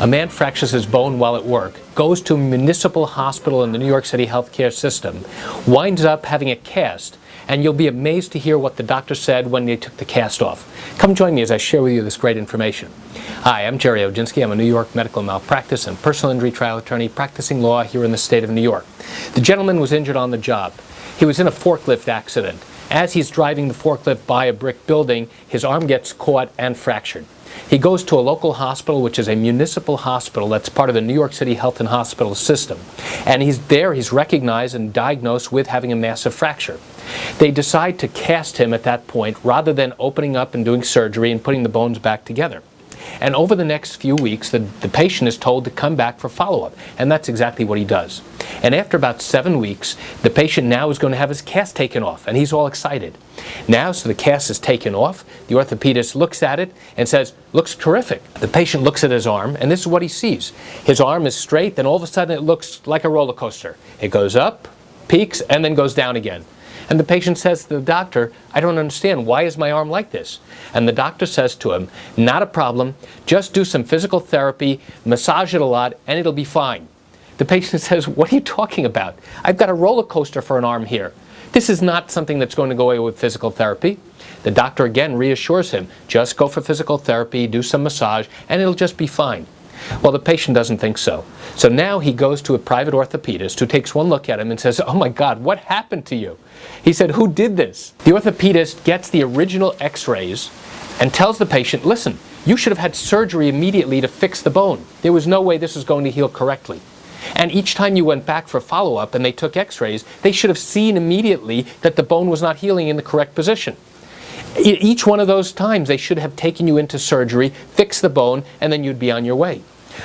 A man fractures his bone while at work, goes to a municipal hospital in the New York City healthcare system, winds up having a cast, and you'll be amazed to hear what the doctor said when they took the cast off. Come join me as I share with you this great information. Hi, I'm Gerry Oginski. I'm a New York medical malpractice and personal injury trial attorney practicing law here in the state of New York. The gentleman was injured on the job. He was in a forklift accident. As he's driving the forklift by a brick building, his arm gets caught and fractured. He goes to a local hospital, which is a municipal hospital that's part of the New York City health and hospital system. And he's recognized and diagnosed with having a massive fracture. They decide to cast him at that point rather than opening up and doing surgery and putting the bones back together. And over the next few weeks, the patient is told to come back for follow-up, and that's exactly what he does. And after about 7 weeks, the patient now is going to have his cast taken off, and he's all excited. Now, so the cast is taken off, the orthopedist looks at it and says, "Looks terrific." The patient looks at his arm, and this is what he sees. His arm is straight, then all of a sudden it looks like a roller coaster. It goes up, peaks, and then goes down again. And the patient says to the doctor, "I don't understand, why is my arm like this?" And the doctor says to him, "Not a problem, just do some physical therapy, massage it a lot, and it'll be fine." The patient says, "What are you talking about? I've got a roller coaster for an arm here. This is not something that's going to go away with physical therapy." The doctor again reassures him, "Just go for physical therapy, do some massage, and it'll just be fine." Well, the patient doesn't think so. So now he goes to a private orthopedist who takes one look at him and says, "Oh my God, what happened to you?" He said, "Who did this?" The orthopedist gets the original x-rays and tells the patient, "Listen, you should have had surgery immediately to fix the bone. There was no way this was going to heal correctly. And each time you went back for follow-up and they took x-rays, they should have seen immediately that the bone was not healing in the correct position. Each one of those times they should have taken you into surgery, fixed the bone, and then you'd be on your way.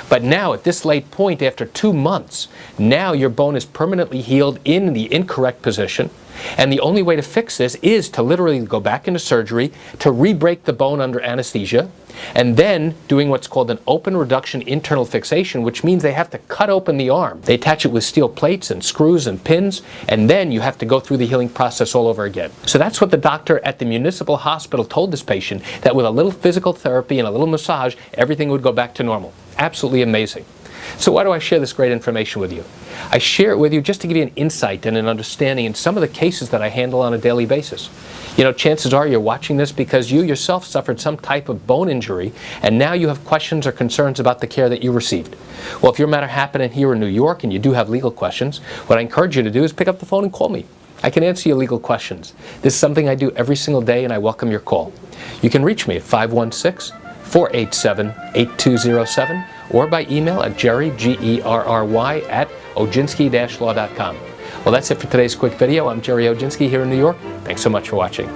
But now, at this late point, after 2 months, now your bone is permanently healed in the incorrect position, and the only way to fix this is to literally go back into surgery, to re-break the bone under anesthesia, and then doing what's called an open reduction internal fixation, which means they have to cut open the arm. They attach it with steel plates and screws and pins, and then you have to go through the healing process all over again. So that's what the doctor at the municipal hospital told this patient, that with a little physical therapy and a little massage, everything would go back to normal. Absolutely amazing. So why do I share this great information with you? I share it with you just to give you an insight and an understanding in some of the cases that I handle on a daily basis. You know, chances are you're watching this because you yourself suffered some type of bone injury, and now you have questions or concerns about the care that you received. Well, if your matter happened here in New York and you do have legal questions, what I encourage you to do is pick up the phone and call me. I can answer your legal questions. This is something I do every single day, and I welcome your call. You can reach me at 516-487-8207 or by email at Gerry, Gerry, at Oginski-law.com. Well, that's it for today's quick video. I'm Gerry Oginski here in New York. Thanks so much for watching.